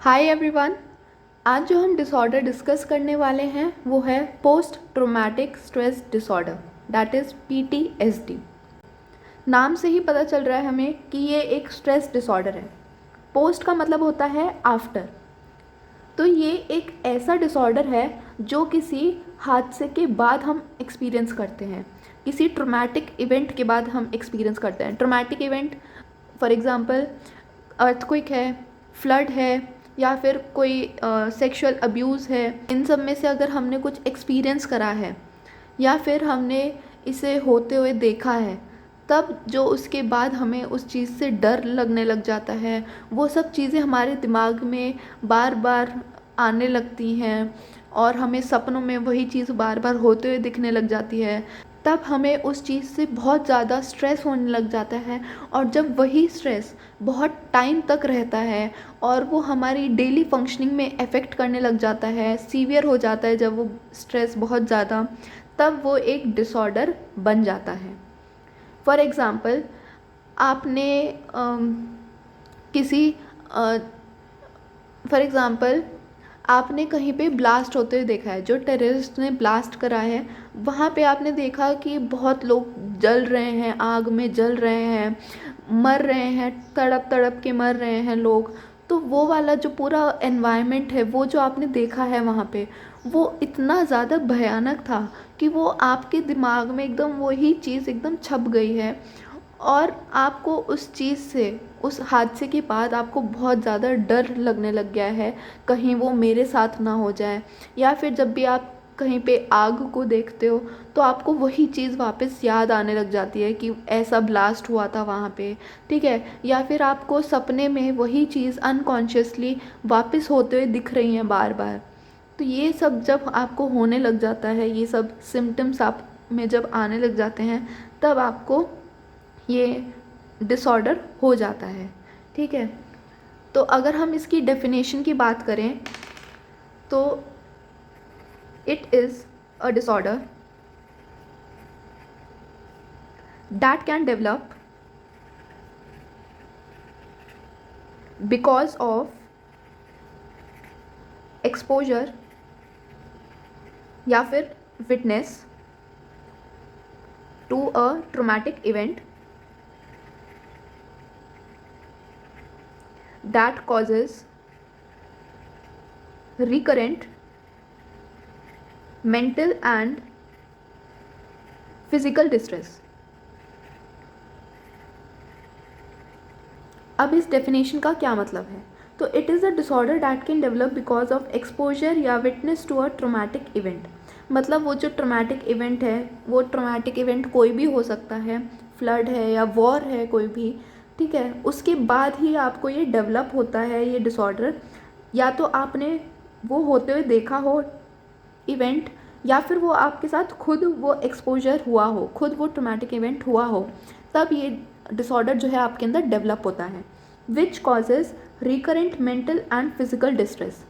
Hi everyone. आज जो हम डिसऑर्डर डिस्कस करने वाले हैं वो है post traumatic stress disorder, that is PTSD। नाम से ही पता चल रहा है हमें कि ये एक स्ट्रेस डिसऑर्डर है। पोस्ट का मतलब होता है आफ्टर। तो ये एक ऐसा डिसऑर्डर है जो किसी हादसे के बाद हम एक्सपीरियंस करते हैं, किसी ट्रॉमेटिक इवेंट के बाद हम एक्सपीरियंस करते हैं। Traumatic event for example earthquake है, फ्लड है, या फिर कोई सेक्सुअल अब्यूज़ है। इन सब में से अगर हमने कुछ एक्सपीरियंस करा है या फिर हमने इसे होते हुए देखा है, तब जो उसके बाद हमें उस चीज़ से डर लगने लग जाता है, वो सब चीज़ें हमारे दिमाग में बार बार आने लगती हैं और हमें सपनों में वही चीज़ बार बार होते हुए दिखने लग जाती है। तब हमें उस चीज़ से बहुत ज़्यादा स्ट्रेस होने लग जाता है, और जब वही स्ट्रेस बहुत टाइम तक रहता है और वो हमारी डेली फंक्शनिंग में अफेक्ट करने लग जाता है, सीवियर हो जाता है जब वो स्ट्रेस बहुत ज़्यादा, तब वो एक डिसऑर्डर बन जाता है। फॉर एग्ज़ाम्पल आपने किसी फॉर एग्ज़ाम्पल आपने कहीं पे ब्लास्ट होते हुए देखा है, जो टेररिस्ट ने ब्लास्ट करा है वहाँ पे आपने देखा कि बहुत लोग जल रहे हैं, आग में जल रहे हैं, मर रहे हैं, तड़प तड़प के मर रहे हैं लोग। तो वो वाला जो पूरा एनवायरनमेंट है, वो जो आपने देखा है वहाँ पे, वो इतना ज़्यादा भयानक था कि वो आपके दिमाग में एकदम वही चीज़ एकदम छप गई है। और आपको उस चीज़ से, उस हादसे के बाद आपको बहुत ज़्यादा डर लगने लग गया है, कहीं वो मेरे साथ ना हो जाए। या फिर जब भी आप कहीं पे आग को देखते हो तो आपको वही चीज़ वापस याद आने लग जाती है कि ऐसा ब्लास्ट हुआ था वहाँ पे, ठीक है। या फिर आपको सपने में वही चीज़ अनकॉन्शियसली वापस होते हुए दिख रही हैं बार बार। तो ये सब जब आपको होने लग जाता है, ये सब सिम्टम्स आप में जब आने लग जाते हैं, तब आपको ये डिसऑर्डर हो जाता है, ठीक है। तो अगर हम इसकी डेफिनेशन की बात करें तो it is a disorder that can develop because of exposure या फिर witness to a traumatic event that causes recurrent mental and physical distress। अब इस डेफिनेशन का क्या मतलब है? तो it is a disorder that can develop because of exposure या witness to a traumatic event. मतलब वो जो ट्रॉमेटिक इवेंट है, वो ट्रॉमेटिक इवेंट कोई भी हो सकता है, फ्लड है या वॉर है कोई भी, ठीक है। उसके बाद ही आपको ये डेवलप होता है ये डिसऑर्डर, या तो आपने वो होते हुए देखा हो इवेंट, या फिर वो आपके साथ खुद वो एक्सपोजर हुआ हो, खुद वो ट्रॉमेटिक इवेंट हुआ हो, तब ये डिसऑर्डर जो है आपके अंदर डेवलप होता है। Which causes recurrent mental and physical distress.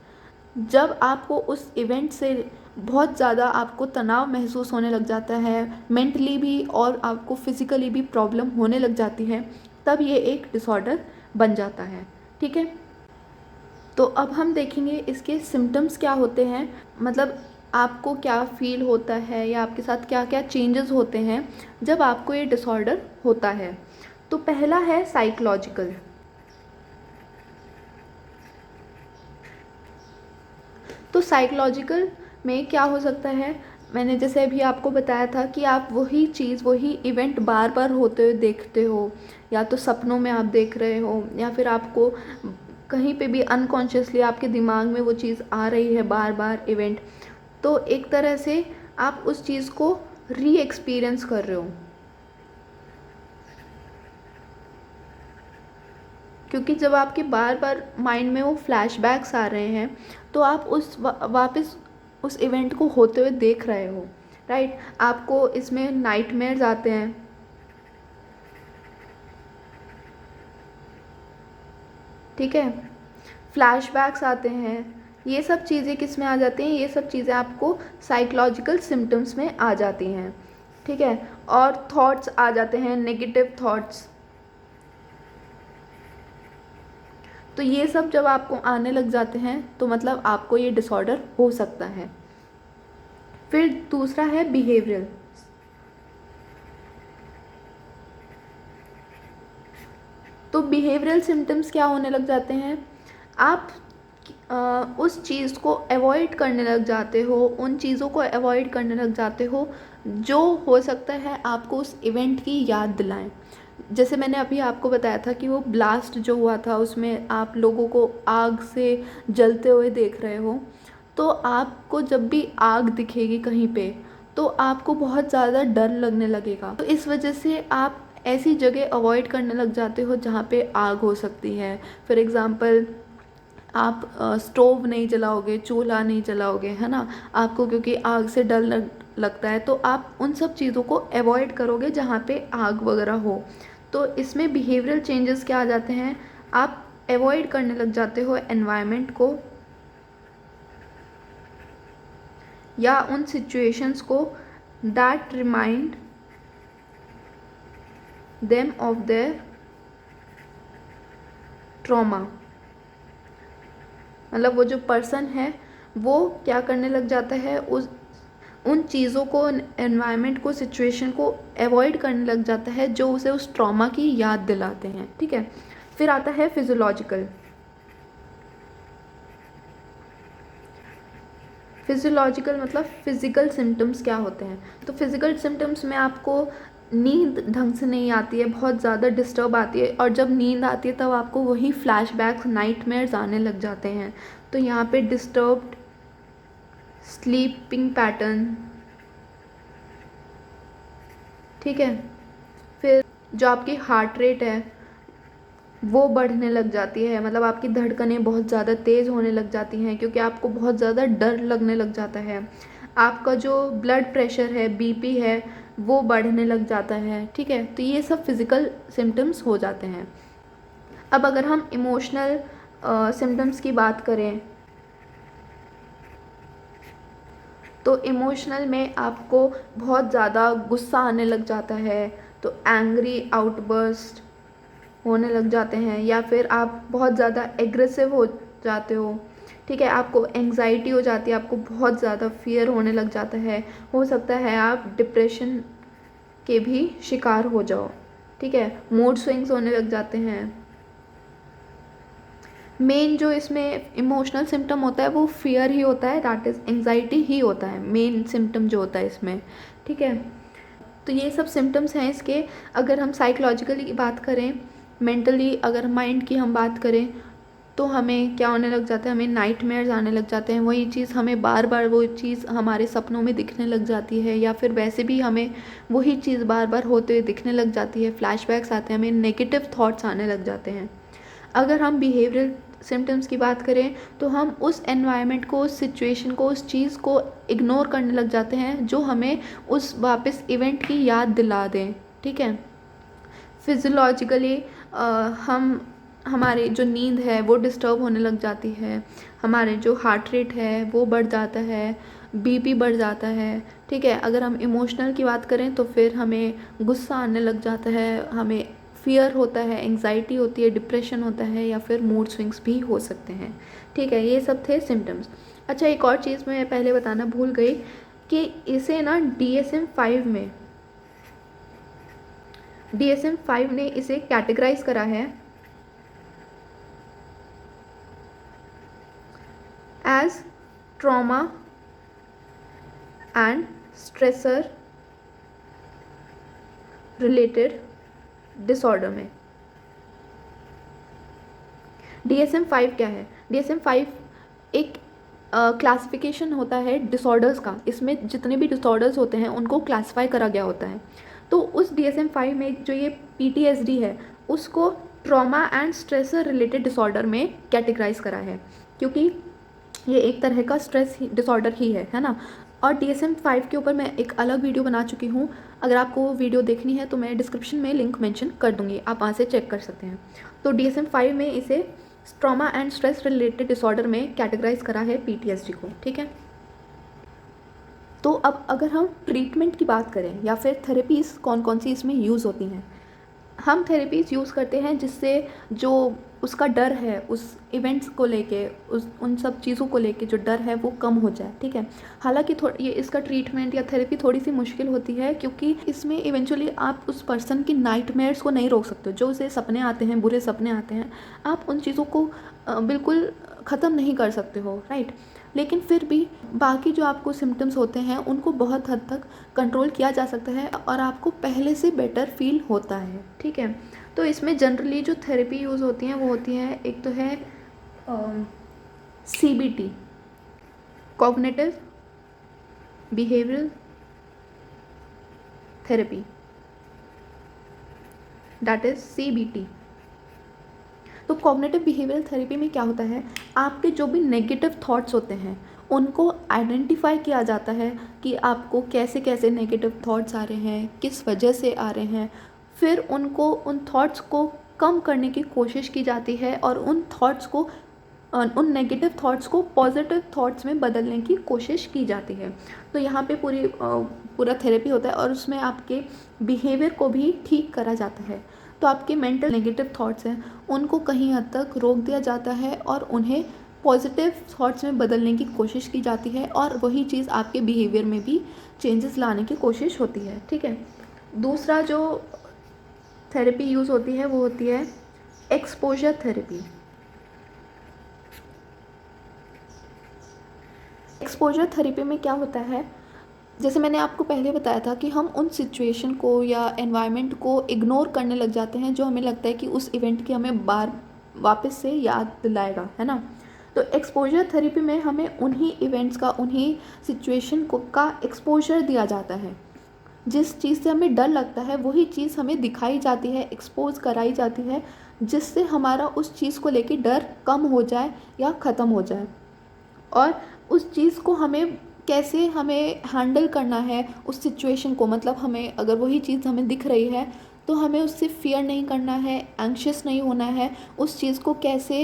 जब आपको उस इवेंट से बहुत ज़्यादा आपको तनाव महसूस होने लग जाता है, मेंटली भी और आपको फिज़िकली भी प्रॉब्लम होने लग जाती है, तब ये एक डिसऑर्डर बन जाता है, ठीक है। तो अब हम देखेंगे इसके सिम्टम्स क्या होते हैं, मतलब आपको क्या फील होता है या आपके साथ क्या क्या चेंजेस होते हैं जब आपको ये डिसऑर्डर होता है। तो पहला है साइकोलॉजिकल। तो साइकोलॉजिकल में क्या हो सकता है, मैंने जैसे अभी आपको बताया था कि आप वही चीज़, वही इवेंट बार बार होते हुए देखते हो, या तो सपनों में आप देख रहे हो या फिर आपको कहीं पे भी अनकॉन्शियसली आपके दिमाग में वो चीज़ आ रही है बार बार इवेंट। तो एक तरह से आप उस चीज़ को री एक्सपीरियंस कर रहे हो, क्योंकि जब आपके बार बार माइंड में वो फ्लैशबैक्स आ रहे हैं तो आप उस वापस उस इवेंट को होते हुए देख रहे हो, राइट। आपको इसमें नाइटमेयर्स आते हैं, ठीक है, फ्लैशबैक्स आते हैं। ये सब चीज़ें किस में आ जाती हैं, ये सब चीज़ें आपको साइकोलॉजिकल सिम्टम्स में आ जाती हैं, ठीक है। और थॉट्स आ जाते हैं, नेगेटिव थॉट्स। तो ये सब जब आपको आने लग जाते हैं तो मतलब आपको ये डिसऑर्डर हो सकता है। फिर दूसरा है बिहेवियरल। तो बिहेवियरल सिम्टम्स क्या होने लग जाते हैं, आप उस चीज़ को अवॉइड करने लग जाते हो, उन चीज़ों को अवॉइड करने लग जाते हो जो हो सकता है आपको उस इवेंट की याद दिलाएं। जैसे मैंने अभी आपको बताया था कि वो ब्लास्ट जो हुआ था उसमें आप लोगों को आग से जलते हुए देख रहे हो, तो आपको जब भी आग दिखेगी कहीं पे तो आपको बहुत ज़्यादा डर लगने लगेगा। तो इस वजह से आप ऐसी जगह अवॉइड करने लग जाते हो जहाँ पे आग हो सकती है। फॉर एग्ज़ाम्पल आप स्टोव नहीं जलाओगे, चूल्हा नहीं जलाओगे, है ना, आपको क्योंकि आग से डर लगता है, तो आप उन सब चीज़ों को अवॉइड करोगे जहाँ पे आग वगैरह हो। तो इसमें बिहेवियरल चेंजेस क्या आ जाते हैं, आप अवॉइड करने लग जाते हो एनवायरनमेंट को या उन सिचुएशंस को that remind them of their trauma. मतलब वो जो पर्सन है वो क्या करने लग जाता है, उन चीज़ों को, एनवायरनमेंट को, सिचुएशन को अवॉइड करने लग जाता है जो उसे उस ट्रॉमा की याद दिलाते हैं। ठीक है। फिर आता है फिजियोलॉजिकल। फिजियोलॉजिकल मतलब फिज़िकल सिम्टम्स क्या होते हैं। तो फिज़िकल सिम्टम्स में आपको नींद ढंग से नहीं आती है, बहुत ज़्यादा डिस्टर्ब आती है, और जब नींद आती है तब आपको वही फ्लैशबैक्स, नाइटमेयर्स आने लग जाते हैं। तो यहाँ पे डिस्टर्ब्ड स्लीपिंग पैटर्न। ठीक है। फिर जो आपकी हार्ट रेट है वो बढ़ने लग जाती है, मतलब आपकी धड़कनें बहुत ज़्यादा तेज़ होने लग जाती हैं क्योंकि आपको बहुत ज़्यादा डर लगने लग जाता है। आपका जो ब्लड प्रेशर है, बीपी है, वो बढ़ने लग जाता है। ठीक है। तो ये सब फिज़िकल सिम्टम्स हो जाते हैं। अब अगर हम इमोशनल सिम्टम्स की बात करें तो इमोशनल में आपको बहुत ज़्यादा गुस्सा आने लग जाता है, तो एंग्री आउटबर्स्ट होने लग जाते हैं, या फिर आप बहुत ज़्यादा एग्रेसिव हो जाते हो। ठीक है। आपको एंग्जाइटी हो जाती है, आपको बहुत ज़्यादा फियर होने लग जाता है, हो सकता है आप डिप्रेशन के भी शिकार हो जाओ। ठीक है। मूड स्विंग्स होने लग जाते हैं। मेन जो इसमें इमोशनल सिम्टम होता है वो फियर ही होता है, दैट इज़ एंग्जाइटी ही होता है मेन सिम्टम जो होता है इसमें। ठीक है। तो ये सब सिम्टम्स हैं इसके। अगर हम साइकोलॉजिकली की बात करें, मेंटली अगर माइंड की हम बात करें, तो हमें क्या होने लग जाता है, हमें नाइटमेयर्स आने लग जाते हैं। वही चीज़ हमें बार बार वो चीज़ हमारे सपनों में दिखने लग जाती है, या फिर वैसे भी हमें वही चीज़ बार बार होते हुए दिखने लग जाती है। फ्लैशबैक्स आते हैं, हमें नेगेटिव थॉट्स आने लग जाते हैं। अगर हम बिहेवियरल सिम्टम्स की बात करें तो हम उस एनवायरनमेंट को, उस सिचुएशन को, उस चीज़ को इग्नोर करने लग जाते हैं जो हमें उस वापस इवेंट की याद दिला दें। ठीक है। फिजियोलॉजिकली हम, हमारी जो नींद है वो डिस्टर्ब होने लग जाती है, हमारे जो हार्ट रेट है वो बढ़ जाता है, बीपी बढ़ जाता है। ठीक है। अगर हम इमोशनल की बात करें तो फिर हमें गुस्सा आने लग जाता है, हमें फियर होता है, एंग्जाइटी होती है, डिप्रेशन होता है, या फिर मूड स्विंग्स भी हो सकते हैं। ठीक है। ये सब थे सिम्टम्स। अच्छा, एक और चीज़ मैं पहले बताना भूल गई कि इसे ना DSM-5 ने इसे कैटेगराइज करा है as trauma and stressor related disorder में। DSM-5 क्या है? DSM-5 एक क्लासिफिकेशन होता है डिसऑर्डर्स का। इसमें जितने भी डिसऑर्डर्स होते हैं उनको क्लासिफाई करा गया होता है। तो उस DSM-5 में जो ये PTSD है उसको trauma and stressor related disorder में कैटेगराइज करा है, क्योंकि ये एक तरह का स्ट्रेस डिसऑर्डर ही है ना। और DSM-5 के ऊपर मैं एक अलग वीडियो बना चुकी हूँ, अगर आपको वो वीडियो देखनी है तो मैं डिस्क्रिप्शन में लिंक मेंशन कर दूँगी, आप वहाँ से चेक कर सकते हैं। तो DSM-5 में इसे trauma and stress related disorder में कैटेगराइज करा है PTSD को। ठीक है। तो अब अगर हम ट्रीटमेंट की बात करें या फिर थेरेपीज़ कौन कौन सी इसमें यूज़ होती हैं, हम थेरेपीज़ यूज़ करते हैं जिससे जो उसका डर है, उस इवेंट्स को लेके, उन सब चीज़ों को लेके जो डर है वो कम हो जाए, ठीक है। हालांकि ये इसका ट्रीटमेंट या थेरेपी थोड़ी सी मुश्किल होती है, क्योंकि इसमें इवेंचुअली आप उस पर्सन की नाइटमेयर्स को नहीं रोक सकते। जो उसे सपने आते हैं, बुरे सपने आते हैं, आप उन चीज़ों को बिल्कुल ख़त्म नहीं कर सकते हो, राइट। लेकिन फिर भी बाकी जो आपको सिम्टम्स होते हैं उनको बहुत हद तक कंट्रोल किया जा सकता है और आपको पहले से बेटर फील होता है, ठीक है। तो इसमें जनरली जो थेरेपी यूज़ होती हैं वो होती है, एक तो है CBT, cognitive behavioural therapy, that is CBT। तो कॉग्निटिव बिहेवियरल थेरेपी में क्या होता है, आपके जो भी नेगेटिव थॉट्स होते हैं उनको आइडेंटिफाई किया जाता है कि आपको कैसे कैसे नेगेटिव थॉट्स आ रहे हैं, किस वजह से आ रहे हैं। फिर उन थॉट्स को कम करने की कोशिश की जाती है और उन नेगेटिव थॉट्स को पॉजिटिव थॉट्स में बदलने की कोशिश की जाती है। तो यहाँ पे पूरा थेरेपी होता है और उसमें आपके बिहेवियर को भी ठीक करा जाता है। तो आपके मेंटल नेगेटिव थॉट्स हैं उनको कहीं हद तक रोक दिया जाता है और उन्हें पॉजिटिव थॉट्स में बदलने की कोशिश की जाती है और वही चीज़ आपके बिहेवियर में भी चेंजेस लाने की कोशिश होती है, ठीक है। दूसरा जो थेरेपी यूज़ होती है वो होती है एक्सपोजर थेरेपी। एक्सपोजर थेरेपी में क्या होता है, जैसे मैंने आपको पहले बताया था कि हम उन सिचुएशन को या एनवायरनमेंट को इग्नोर करने लग जाते हैं जो हमें लगता है कि उस इवेंट की हमें वापस से याद दिलाएगा, है ना। तो एक्सपोजर थेरेपी में हमें उन्हीं इवेंट्स का, उन्हीं सिचुएशन का एक्सपोजर दिया जाता है। जिस चीज़ से हमें डर लगता है वही चीज़ हमें दिखाई जाती है, एक्सपोज कराई जाती है, जिससे हमारा उस चीज़ को लेके डर कम हो जाए या ख़त्म हो जाए। और उस चीज़ को कैसे हमें हैंडल करना है उस सिचुएशन को, मतलब हमें अगर वही चीज़ हमें दिख रही है तो हमें उससे फियर नहीं करना है, एंग्शियस नहीं होना है, उस चीज़ को कैसे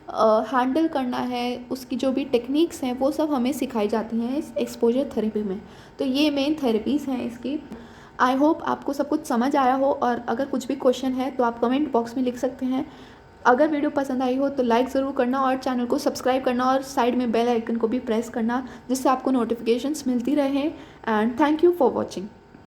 हैंडल करना है, उसकी जो भी टेक्निक्स हैं वो सब हमें सिखाई जाती हैं इस एक्सपोजर थेरेपी में। तो ये मेन थेरेपीज़ हैं इसकी। आई होप आपको सब कुछ समझ आया हो, और अगर कुछ भी क्वेश्चन है तो आप कमेंट बॉक्स में लिख सकते हैं। अगर वीडियो पसंद आई हो तो लाइक ज़रूर करना और चैनल को सब्सक्राइब करना और साइड में बेल आइकन को भी प्रेस करना, जिससे आपको नोटिफिकेशंस मिलती रहें। And thank you for watching.